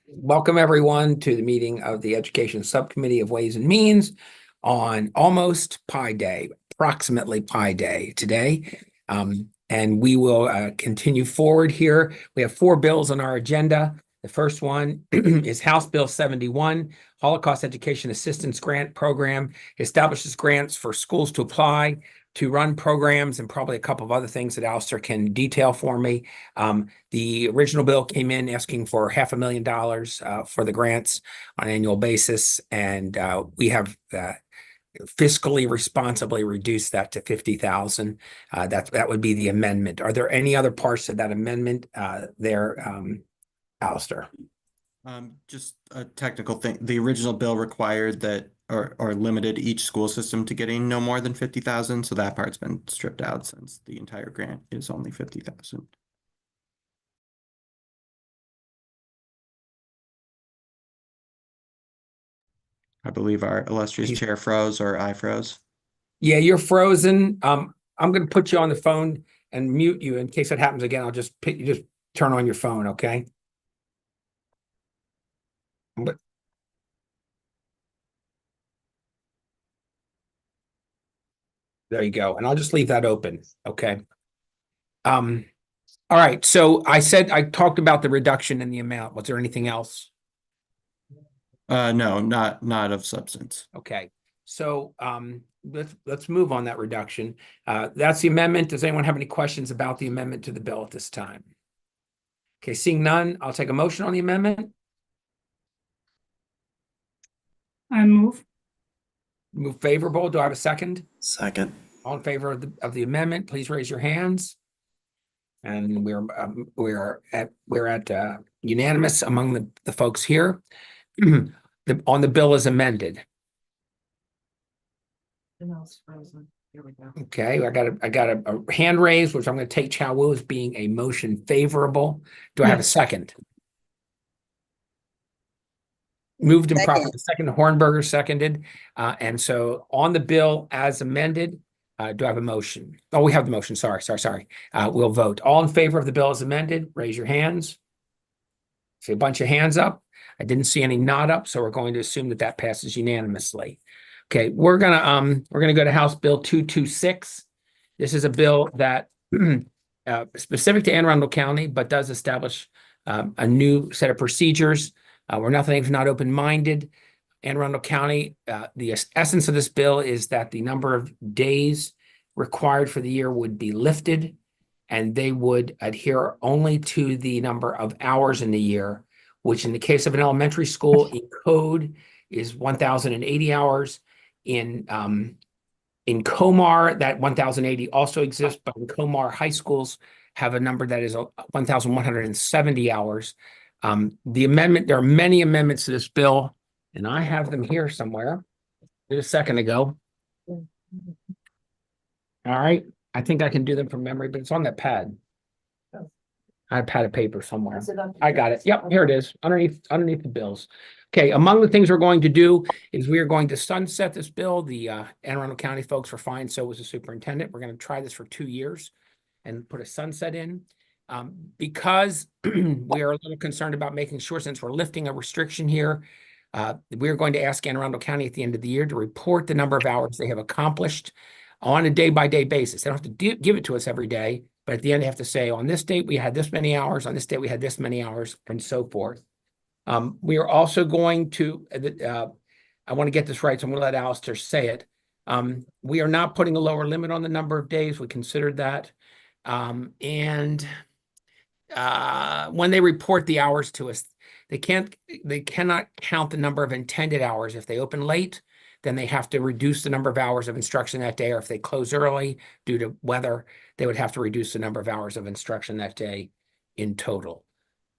Welcome everyone to the meeting of the Education Subcommittee of Ways and Means on almost Pi Day, approximately Pi Day today. And we will continue forward here. We have 4 bills on our agenda. The first one is House Bill 71, Holocaust Education Assistance Grant Program, establishes grants for schools to apply to run programs and probably a couple of other things that Alistair can detail for me. The original bill came in asking for $500,000 for the grants on an annual basis, and we have fiscally responsibly reduced that to $50,000. That would be the amendment. Are there any other parts of that amendment there, Alistair? Just a technical thing. The original bill required that or limited each school system to getting no more than 50,000. So that part's been stripped out since the entire grant is only 50,000. I believe our illustrious chair froze, or I froze. Yeah, you're frozen. I'm going to put you on the phone and mute you in case that happens again. I'll just turn on your phone, okay? But there you go. And I'll just leave that open. Okay. All right. So I talked about the reduction in the amount. Was there anything else? No, not of substance. Okay. So let's move on that reduction. That's the amendment. Does anyone have any questions about the amendment to the bill at this time? Okay, seeing none, I'll take a motion on the amendment. I move. Move favorable. Do I have a second? Second. All in favor of the amendment, please raise your hands. And we're at unanimous among the folks here. On the bill as amended. Frozen. Here we go. Okay, I got a hand raised, which I'm going to take Chow Wu as being a motion favorable. Do I have a second? Moved and properly second. Hornberger seconded. And so on the bill as amended, do I have a motion? Oh, we have the motion. Sorry. We'll vote. All in favor of the bill as amended, raise your hands. See a bunch of hands up. I didn't see any nod up, so we're going to assume that passes unanimously. Okay, we're gonna go to House Bill 226. This is a bill that specific to Anne Arundel County, but does establish a new set of procedures. We're nothing not open-minded. Anne Arundel County, the essence of this bill is that the number of days required for the year would be lifted, and they would adhere only to the number of hours in the year, which in the case of an elementary school in code is 1,080 hours. In Comar, that 1,080 also exists, but in Comar, high schools have a number that is 1,170 hours. The amendment, there are many amendments to this bill, and I have them here somewhere. Just a second ago. All right. I think I can do them from memory, but it's on that pad. I have a pad of paper somewhere. I got it. Yep, here it is, underneath the bills. Okay, among the things we're going to do is we are going to sunset this bill. The Anne Arundel County folks were fine, so was the superintendent. We're going to try this for 2 years and put a sunset in. Because we are a little concerned about making sure, since we're lifting a restriction here, we're going to ask Anne Arundel County at the end of the year to report the number of hours they have accomplished on a day-by-day basis. They don't have to give it to us every day, but at the end, they have to say, on this date, we had this many hours, on this date, we had this many hours, and so forth. We are also going to, I want to get this right, so I'm going to let Alistair say it. We are not putting a lower limit on the number of days. We considered that. And when they report the hours to us, they cannot count the number of intended hours. If they open late, then they have to reduce the number of hours of instruction that day, or if they close early due to weather, they would have to reduce the number of hours of instruction that day in total.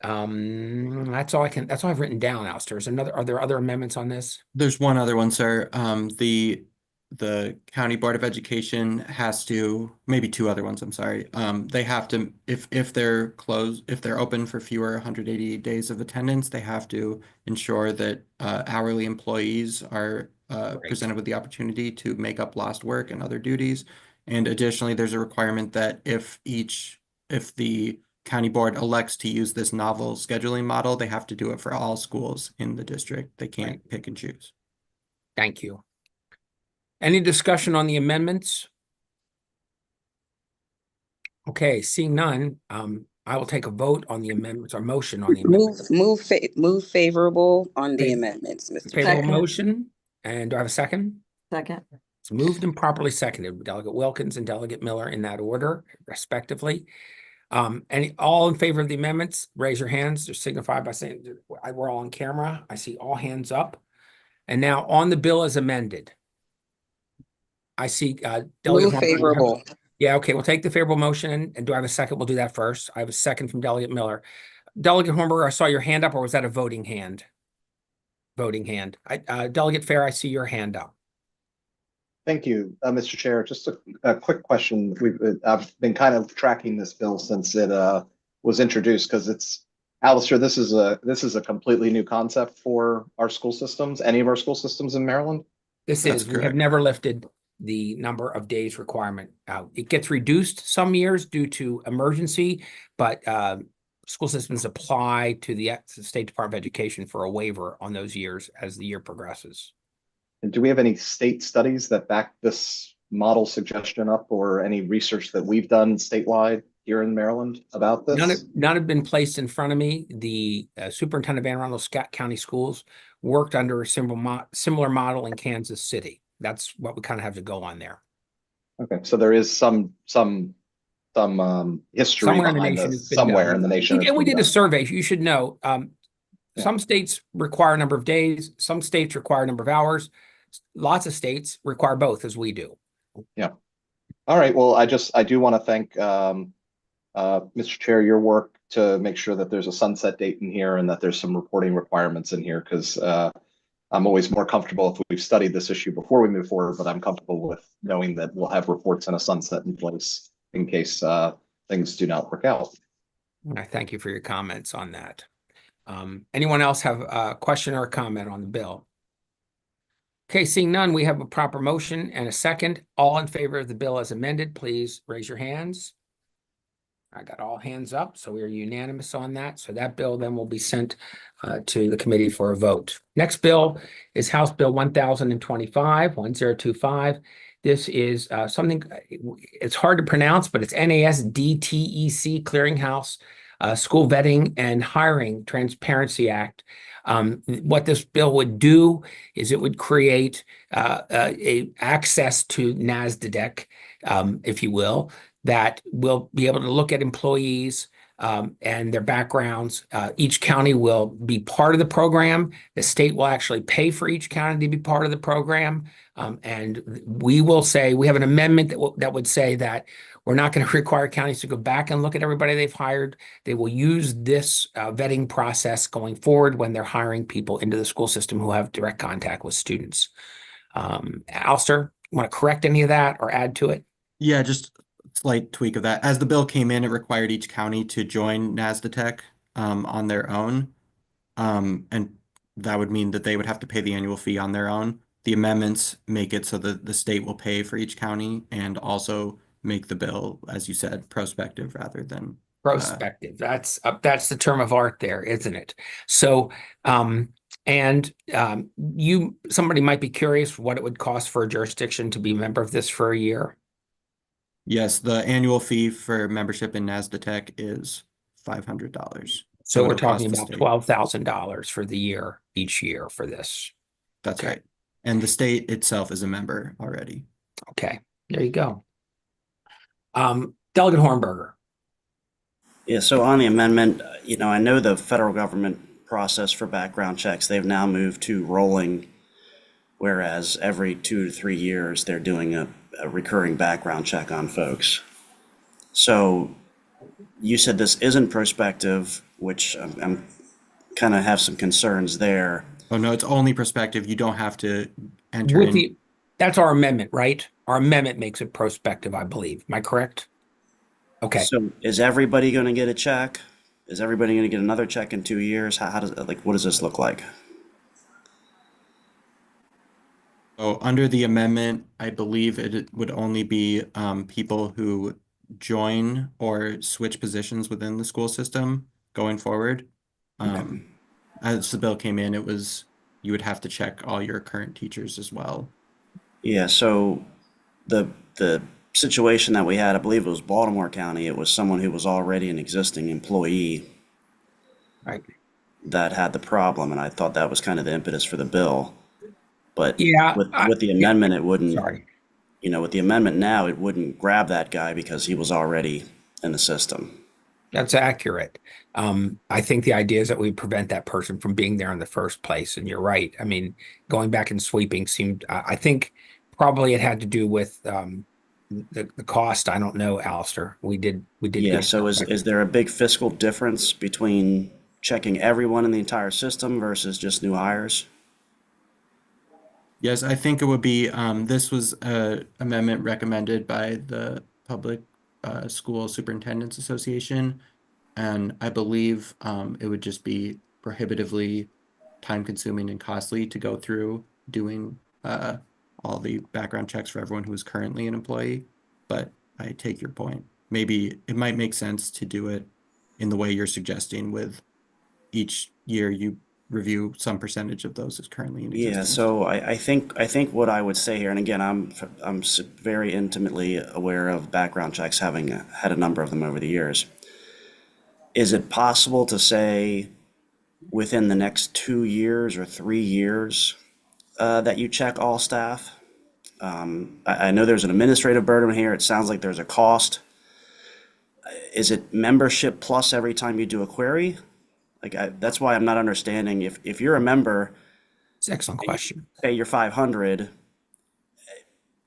That's all I've written down, Alistair. Are there other amendments on this? There's one other one, sir. The County Board of Education has to, maybe 2 other ones, I'm sorry. They have to, if they're open for fewer 180 days of attendance, they have to ensure that hourly employees are presented with the opportunity to make up lost work and other duties. And additionally, there's a requirement that if the county board elects to use this novel scheduling model, they have to do it for all schools in the district. They can't pick and choose. Thank you. Any discussion on the amendments? Okay, seeing none, I will take a vote on the amendments or motion on the amendments. Move favorable on the Fa- amendments, Mr. Favorable Chair. motion, and do I have a second? Second. It's moved and properly seconded, Delegate Wilkins and Delegate Miller in that order, respectively. All in favor of the amendments, raise your hands, just signify by saying we're all on camera. I see all hands up. And now on the bill as amended. I see Delegate Move Hornberger. favorable. Yeah, okay, we'll take the favorable motion. And do I have a second? We'll do that first. I have a second from Delegate Miller. Delegate Hornberger, I saw your hand up, or was that a voting hand? Voting hand. Delegate Fair, I see your hand up. Thank you, Mr. Chair. Just a quick question. I've been kind of tracking this bill since it was introduced because it's, Alistair, this is a completely new concept for our school systems, any of our school systems in Maryland. This That's is, we have correct. never lifted the number of days requirement out. It gets reduced some years due to emergency, but school systems apply to the State Department of Education for a waiver on those years as the year progresses. And do we have any state studies that back this model suggestion up, or any research that we've done statewide here in Maryland about this? None have been placed in front of me. The superintendent of Anne Arundel County Schools worked under a similar model in Kansas City. That's what we kind of have to go on there. Okay, so there is some history Somewhere in the behind nation this, it's been somewhere done. in the nation. And we it's been did a done. survey. You should know. Some states require a number of days. Some states require a number of hours. Lots of states require both, as we do. Yeah. All right. Well, I do want to thank Mr. Chair, your work to make sure that there's a sunset date in here and that there's some reporting requirements in here, because I'm always more comfortable if we've studied this issue before we move forward, but I'm comfortable with knowing that we'll have reports and a sunset in place in case things do not work out. I thank you for your comments on that. Anyone else have a question or a comment on the bill? Okay, seeing none, we have a proper motion and a second. All in favor of the bill as amended, please raise your hands. I got all hands up, so we are unanimous on that. So that bill then will be sent to the committee for a vote. Next bill is House Bill 1025. This is something, it's hard to pronounce, but it's NASDTEC Clearinghouse School Vetting and Hiring Transparency Act. What this bill would do is it would create a access to NASDAQ, if you will, that will be able to look at employees and their backgrounds. Each county will be part of the program. The state will actually pay for each county to be part of the program. And we will say, we have an amendment that would say that we're not going to require counties to go back and look at everybody they've hired. They will use this vetting process going forward when they're hiring people into the school system who have direct contact with students. Alistair, want to correct any of that or add to it? Yeah, just slight tweak of that. As the bill came in, it required each county to join NASDAQ on their own. And that would mean that they would have to pay the annual fee on their own. The amendments make it so that the state will pay for each county and also make the bill, as you said, prospective rather than Prospective. That's the term of art there, isn't it? So, somebody might be curious what it would cost for a jurisdiction to be a member of this for a year. Yes, the annual fee for membership in NASDAQ is $500. So we're it'll cost talking the about state. $12,000 for the year, each year for this. That's Okay. right. And the state itself is a member already. Okay, there you go. Delegate Hornberger. Yeah, so on the amendment, I know the federal government process for background checks, they've now moved to rolling, whereas every 2 to 3 years, they're doing a recurring background check on folks. So you said this isn't prospective, which I'm kind of have some concerns there. Oh, no, it's only prospective. You don't have to enter in. That's our amendment, right? Our amendment makes it prospective, I believe. Am I correct? Okay. So is everybody going to get a check? Is everybody going to get another check in 2 years? How does, what does this look like? So under the amendment, I believe it would only be people who join or switch positions within the school system going forward. As the bill came in, you would have to check all your current teachers as well. Yeah, so the situation that we had, I believe it was Baltimore County, it was someone who was already an existing employee Right. that had the problem, and I thought that was kind of the impetus for the bill. But Yeah. with the amendment, it wouldn't, Sorry. with the amendment now, it wouldn't grab that guy because he was already in the system. That's accurate. I think the idea is that we prevent that person from being there in the first place. And you're right. I mean, going back and sweeping seemed, I think probably it had to do with the cost. I don't know, Alistair. We did. Yeah, get so is there a big fiscal difference between checking everyone in the entire system versus just new hires? Yes, I think it would be, this was a amendment recommended by the Public School Superintendents Association. And I believe it would just be prohibitively time consuming and costly to go through doing all the background checks for everyone who is currently an employee. But I take your point. Maybe it might make sense to do it in the way you're suggesting, with each year you review some percentage of those as currently in existence. Yeah, so I think what I would say here, and again, I'm very intimately aware of background checks, having had a number of them over the years. Is it possible to say within the next 2 years or 3 years that you check all staff? I know there's an administrative burden here. It sounds like there's a cost. Is it membership plus every time you do a query? That's why I'm not understanding. If you're a member, It's an excellent question. say you're 500,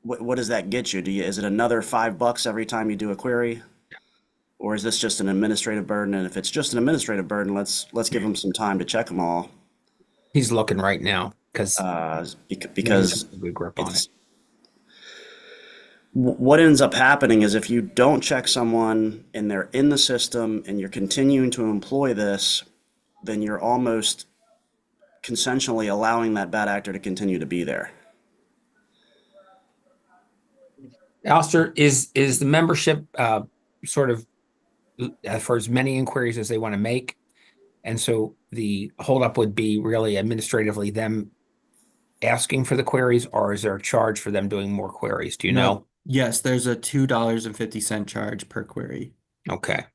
what does that get you? Is it another $5 every time you do a query? Or is this just an administrative burden? And if it's just an administrative burden, let's give them some time to check them all. He's looking right now because Because a good grip on it. what ends up happening is if you don't check someone and they're in the system and you're continuing to employ this, then you're almost consensually allowing that bad actor to continue to be there. Alistair, is the membership sort of for as many inquiries as they want to make? And so the holdup would be really administratively them asking for the queries, or is there a charge for them doing more queries? Do you know? Yes, there's a $2.50 charge per query. Okay.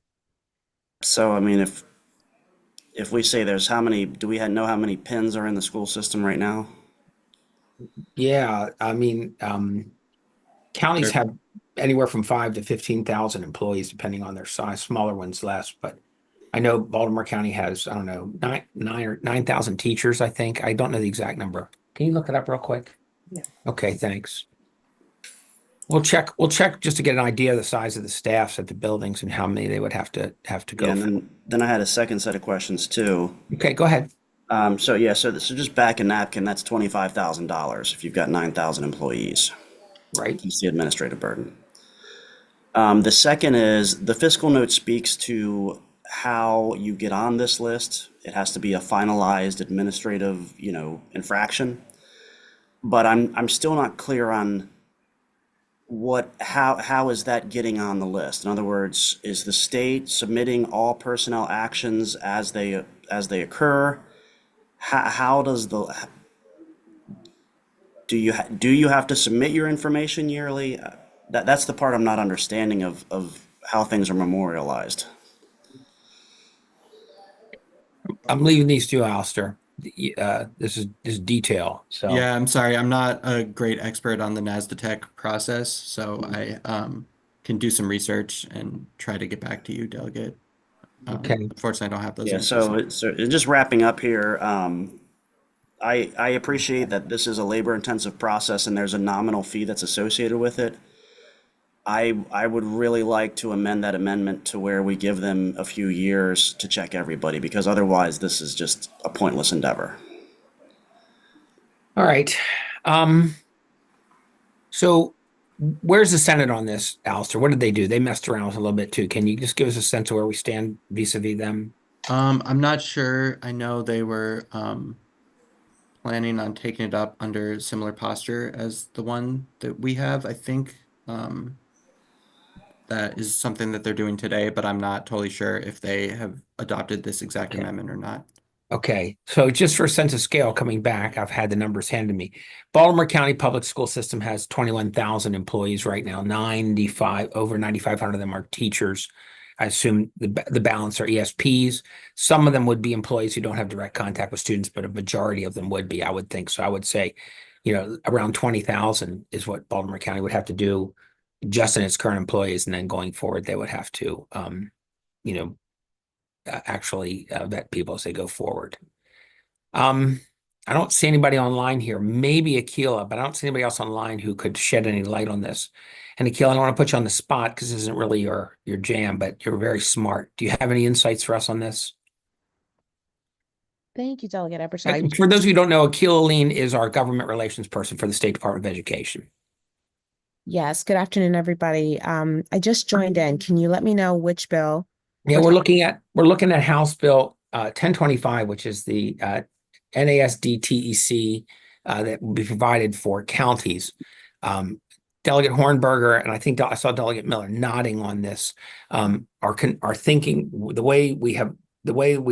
So, I mean, if we say there's do we know how many pins are in the school system right now? Yeah, I mean, counties Sure. have anywhere from 5 to 15,000 employees, depending on their size. Smaller ones less, but I know Baltimore County has, I don't know, 9,000 teachers, I think. I don't know the exact number. Can you look it up real quick? Yeah. Okay, thanks. We'll check just to get an idea of the size of the staffs at the buildings and how many they would have to go Yeah, for. and then I had a second set of questions too. Okay, go ahead. So just back a napkin, that's $25,000 if you've got 9,000 employees. Right. It's the administrative burden. The second is the fiscal note speaks to how you get on this list. It has to be a finalized administrative, infraction. But I'm still not clear on how is that getting on the list? In other words, is the state submitting all personnel actions as they occur? How does do you have to submit your information yearly? That's the part I'm not understanding of how things are memorialized. I'm leaving these to you, Alistair. This is detail. So Yeah, I'm sorry. I'm not a great expert on the NASDAQ process, so I can do some research and try to get back to you, Delegate. Okay. Unfortunately, I don't have those Yeah, answers. so just wrapping up here, I appreciate that this is a labor-intensive process and there's a nominal fee that's associated with it. I would really like to amend that amendment to where we give them a few years to check everybody, because otherwise this is just a pointless endeavor. All right. So where's the Senate on this, Alistair? What did they do? They messed around with it a little bit too. Can you just give us a sense of where we stand vis-a-vis them? I'm not sure. I know they were planning on taking it up under similar posture as the one that we have. I think that is something that they're doing today, but I'm not totally sure if they have adopted this exact Okay. amendment or not. Okay, so just for a sense of scale, coming back, I've had the numbers handed me. Baltimore County Public School System has 21,000 employees right now. Over 9,500 of them are teachers. I assume the balance are ESPs. Some of them would be employees who don't have direct contact with students, but a majority of them would be, I would think. So I would say, around 20,000 is what Baltimore County would have to do just in its current employees, and then going forward, they would have to, actually vet people as they go forward. I don't see anybody online here. Maybe Akila, but I don't see anybody else online who could shed any light on this. And Akila, I don't want to put you on the spot because this isn't really your jam, but you're very smart. Do you have any insights for us on this? Thank you, Delegate Epperson. For those of you who don't know, Akila Lean is our government relations person for the State Department of Education. Yes, good afternoon, everybody. I just joined in. Can you let me know which bill? Yeah, we're looking at House Bill 1025, which is the NASD-TEC that will be provided for counties. Delegate Hornberger and I think I saw Delegate Miller nodding on this. Are thinking the way we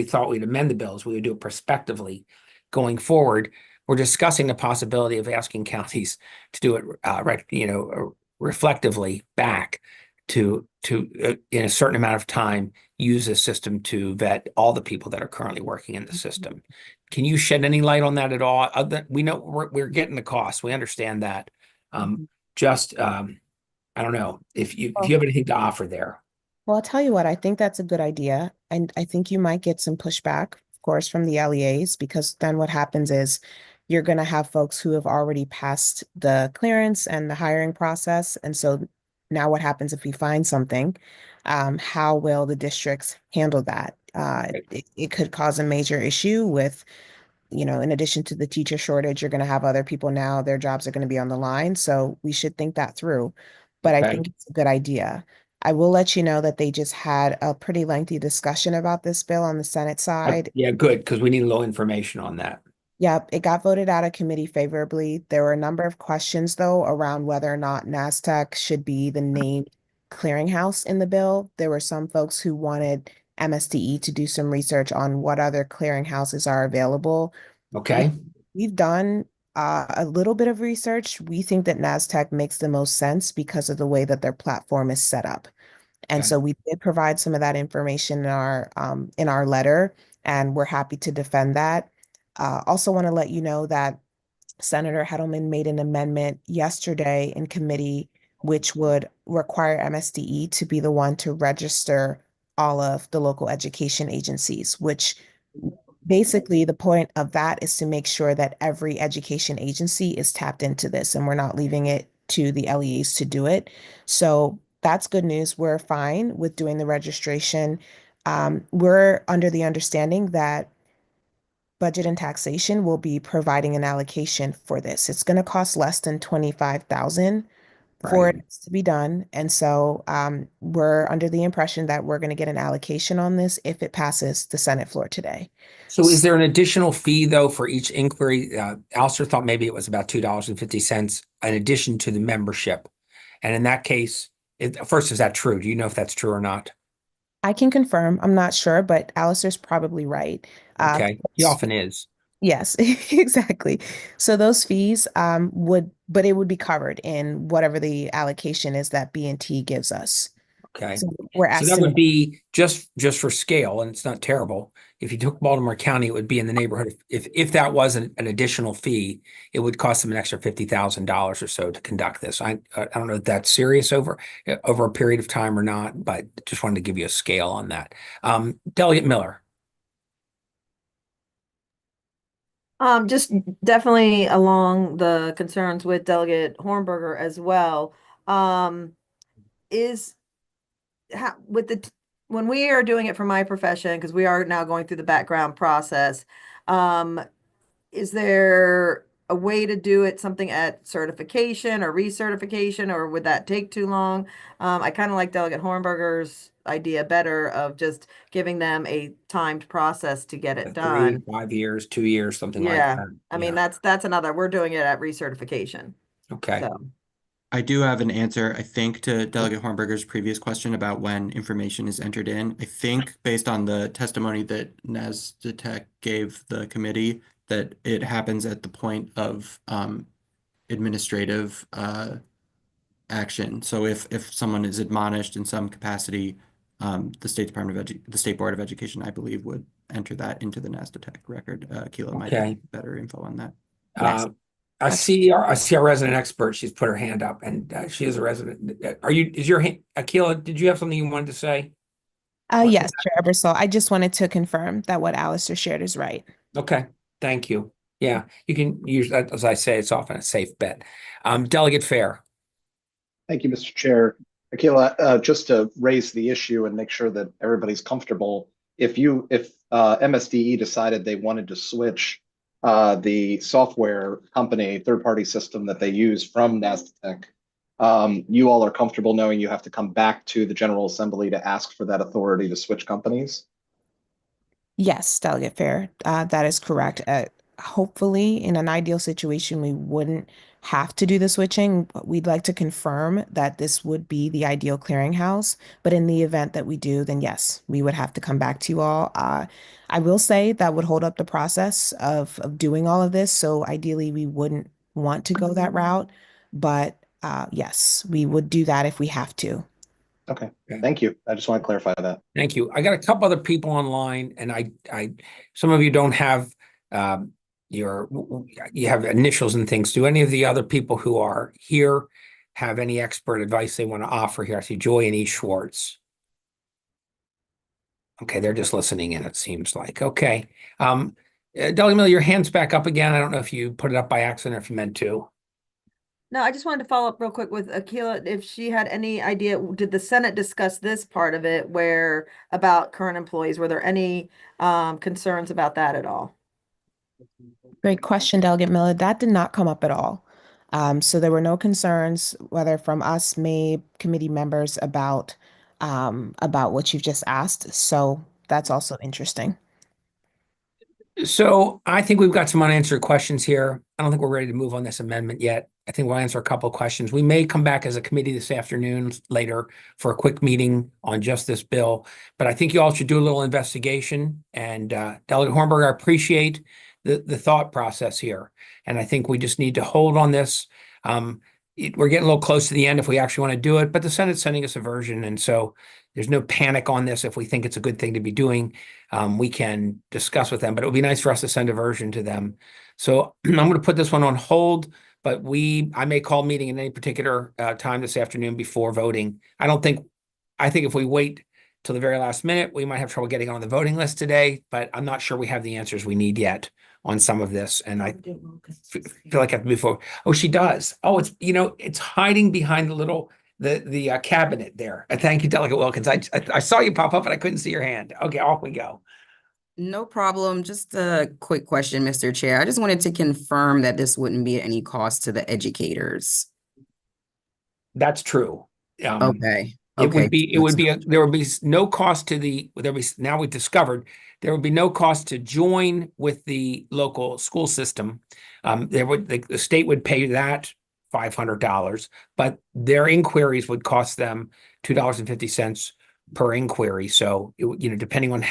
thought we'd amend the bills, we would do it prospectively going forward. We're discussing the possibility of asking counties to do it reflectively back to in a certain amount of time use a system to vet all the people that are currently working in the system. Can you shed any light on that at all? We know we're getting the cost. We understand that. I don't know if you have anything to offer there. Well, I'll tell you what, I think that's a good idea. And I think you might get some pushback, of course, from the LEAs, because then what happens is you're going to have folks who have already passed the clearance and the hiring process. And so now what happens if we find something? How will the districts handle that? It could cause a major issue with, in addition to the teacher shortage, you're going to have other people now, their jobs are going to be on the line. So we should think that through. But I think it's a good idea. I will let you know that they just had a pretty lengthy discussion about this bill on the Senate side. Yeah, good, because we need a little information on that. Yep, it got voted out of committee favorably. There were a number of questions, though, around whether or not NASTAC should be the named clearinghouse in the bill. There were some folks who wanted MSDE to do some research on what other clearinghouses are available. Okay. We've done a little bit of research. We think that NASTAC makes the most sense because of the way that their platform is set up. And Okay. so we did provide some of that information in our letter, and we're happy to defend that. Also want to let you know that Senator Hedelman made an amendment yesterday in committee, which would require MSDE to be the one to register all of the local education agencies, which basically the point of that is to make sure that every education agency is tapped into this and we're not leaving it to the LEAs to do it. So that's good news. We're fine with doing the registration. We're under the understanding that Budget and Taxation will be providing an allocation for this. It's going to cost less than $25,000 for Right. it to be done. And so we're under the impression that we're going to get an allocation on this if it passes the Senate floor today. So is there an additional fee, though, for each inquiry? Alistair thought maybe it was about $2.50 in addition to the membership. And in that case, first, is that true? Do you know if that's true or not? I can confirm. I'm not sure, but Alistair's probably right. Okay. He often is. Yes, exactly. So those fees but it would be covered in whatever the allocation is that B&T gives us. Okay. So we're So that asking. would be just for scale, and it's not terrible. If you took Baltimore County, it would be in the neighborhood. If that was an additional fee, it would cost them an extra $50,000 or so to conduct this. I don't know if that's serious over a period of time or not, but just wanted to give you a scale on that. Delegate Miller. Just definitely along the concerns with Delegate Hornberger as well. When we are doing it for my profession, because we are now going through the background process, is there a way to do it something at certification or recertification, or would that take too long? I kind of like Delegate Hornberger's idea better of just giving them a timed process to get it 3, done. 5 years, 2 years, something like Yeah, that. I mean, that's another, we're doing it at recertification. Okay. So, I do have an answer, I think, to Delegate Hornberger's previous question about when information is entered in. I think based on the testimony that NASDATEC gave the committee, that it happens at the point of administrative action. So if someone is admonished in some capacity, the State Board of Education, I believe, would enter that into the NASDATEC record. Keela might Okay. have better info on that. Yes. I see our resident expert. She's put her hand up, and she is a resident. Akila, did you have something you wanted to say? Yes, Chair Ebersol, I just wanted to confirm that what Alistair shared is right. Okay, thank you. Yeah, you can use that, as I say, it's often a safe bet. Delegate Fair. Thank you, Mr. Chair. Akila, just to raise the issue and make sure that everybody's comfortable, if MSDE decided they wanted to switch the software company third-party system that they use from NASDAQ, you all are comfortable knowing you have to come back to the General Assembly to ask for that authority to switch companies? Yes, Delegate Fair, that is correct. Hopefully, in an ideal situation, we wouldn't have to do the switching, but we'd like to confirm that this would be the ideal clearinghouse. But in the event that we do, then yes, we would have to come back to you all. I will say that would hold up the process of doing all of this. So ideally, we wouldn't want to go that route. But yes, we would do that if we have to. Okay, thank you. I just want to clarify that. Thank you. I got a couple other people online, and some of you don't have you have initials and things. Do any of the other people who are here have any expert advice they want to offer here? I see Joy and E. Schwartz. Okay, they're just listening in, it seems like. Okay. Delegate Miller, your hand's back up again. I don't know if you put it up by accident or if you meant to. No, I just wanted to follow up real quick with Akila, if she had any idea, did the Senate discuss this part of it where about current employees? Were there any concerns about that at all? Great question, Delegate Miller. That did not come up at all. So there were no concerns, whether from us, MABE committee members, about what you've just asked. So that's also interesting. So I think we've got some unanswered questions here. I don't think we're ready to move on this amendment yet. I think we'll answer a couple of questions. We may come back as a committee this afternoon later for a quick meeting on just this bill, but I think you all should do a little investigation. And Delegate Hornberger, I appreciate the thought process here. And I think we just need to hold on this. We're getting a little close to the end if we actually want to do it, but the Senate's sending us a version. And so there's no panic on this. If we think it's a good thing to be doing, we can discuss with them, but it would be nice for us to send a version to them. So I'm going to put this one on hold, but I may call a meeting at any particular time this afternoon before voting. I think if we wait till the very last minute, we might have trouble getting on the voting list today, but I'm not sure we have the answers we need yet on some of this. And I feel like I have to move forward. Oh, she does. Oh, it's hiding behind the cabinet there. Thank you, Delegate Wilkins. I saw you pop up, but I couldn't see your hand. Okay, off we go. No problem. Just a quick question, Mr. Chair. I just wanted to confirm that this wouldn't be at any cost to the educators. That's true. Okay. There would be no cost to now we've discovered there would be no cost to join with the local school system. The state would pay that $500, but their inquiries would cost them $2.50 per inquiry. So, depending on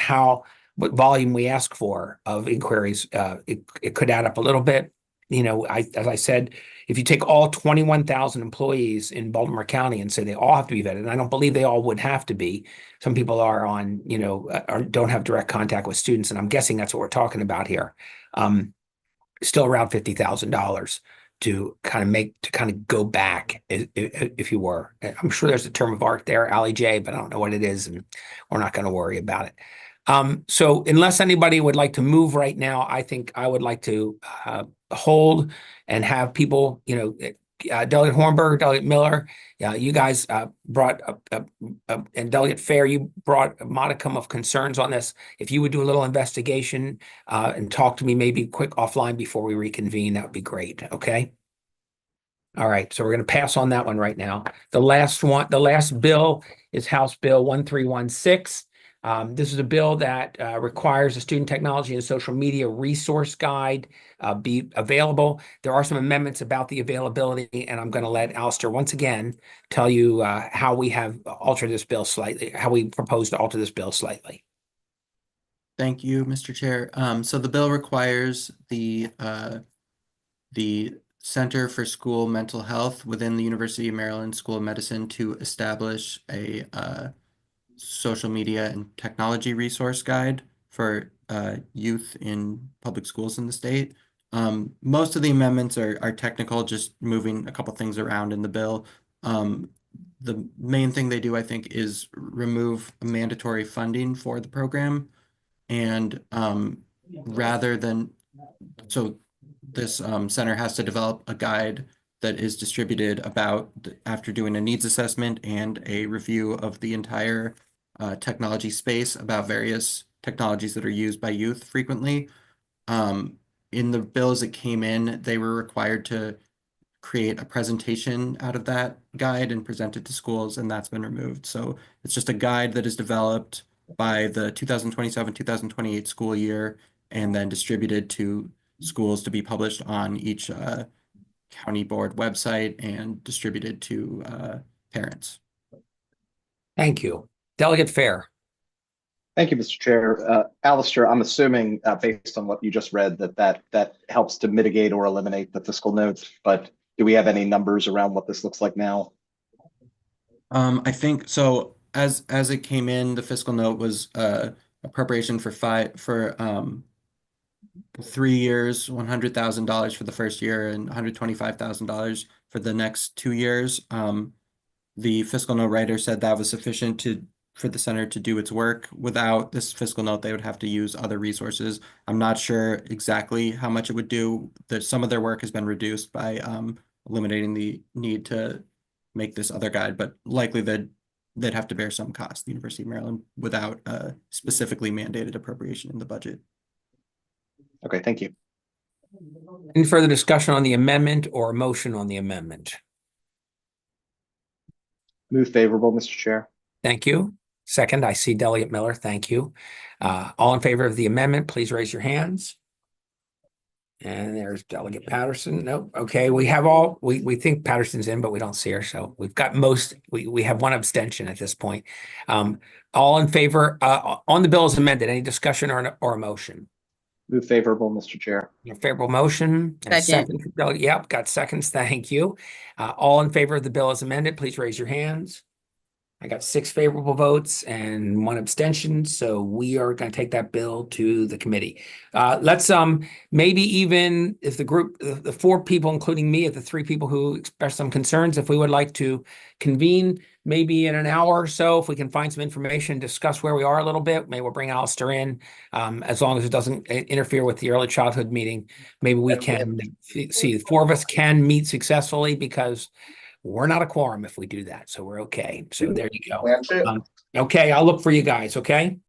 what volume we ask for of inquiries, it could add up a little bit. As I said, if you take all 21,000 employees in Baltimore County and say they all have to be vetted, and I don't believe they all would have to be. Some people are on, don't have direct contact with students, and I'm guessing that's what we're talking about here. Still around $50,000 to kind of go back, if you were. I'm sure there's a term of art there, Allie J, but I don't know what it is, and we're not going to worry about it. So unless anybody would like to move right now, I think I would like to hold and have people, Delegate Hornberger, Delegate Miller, you guys brought up, and Delegate Fair, you brought a modicum of concerns on this. If you would do a little investigation and talk to me maybe quick offline before we reconvene, that would be great. Okay. All right. So we're going to pass on that one right now. The last bill is House Bill 1316. This is a bill that requires a student technology and social media resource guide be available. There are some amendments about the availability, and I'm going to let Alistair once again tell you how we have altered this bill slightly, how we propose to alter this bill slightly. Thank you, Mr. Chair. So the bill requires the Center for School Mental Health within the University of Maryland School of Medicine to establish a social media and technology resource guide for youth in public schools in the state. Most of the amendments are technical, just moving a couple things around in the bill. The main thing they do, I think, is remove mandatory funding for the program. And rather than, so this center has to develop a guide that is distributed after doing a needs assessment and a review of the entire technology space about various technologies that are used by youth frequently. In the bills that came in, they were required to create a presentation out of that guide and present it to schools, and that's been removed. So it's just a guide that is developed by the 2027-2028 school year and then distributed to schools to be published on each county board website and distributed to parents. Thank you. Delegate Fair. Thank you, Mr. Chair. Alistair, I'm assuming based on what you just read that helps to mitigate or eliminate the fiscal note, but do we have any numbers around what this looks like now? I think so. As it came in, the fiscal note was appropriation for 3 years, $100,000 for the first year and $125,000 for the next 2 years. The fiscal note writer said that was sufficient for the center to do its work. Without this fiscal note, they would have to use other resources. I'm not sure exactly how much it would do. Some of their work has been reduced by eliminating the need to make this other guide, but likely they'd have to bear some cost, the University of Maryland, without a specifically mandated appropriation in the budget. Okay, thank you. Any further discussion on the amendment or a motion on the amendment? Move favorable, Mr. Chair. Thank you. Second, I see Delegate Miller. Thank you. All in favor of the amendment, please raise your hands. And there's Delegate Patterson. Nope. Okay, we have we think Patterson's in, but we don't see her. So we've got we have one abstention at this point. All in favor on the bill as amended. Any discussion or a motion? Move favorable, Mr. Chair. A favorable motion. And a second. Yep, got seconds. Thank you. All in favor of the bill as amended, please raise your hands. I got 6 favorable votes and 1 abstention, so we are going to take that bill to the committee. Let's maybe even if the group, the 4 people, including me, if the 3 people who expressed some concerns, if we would like to convene maybe in an hour or so, if we can find some information, discuss where we are a little bit. Maybe we'll bring Alistair in, as long as it doesn't interfere with the early childhood meeting. Maybe we can see 4 of us can meet successfully because we're not a quorum if we do that, so we're okay. So there you go. Okay, I'll look for you guys, okay?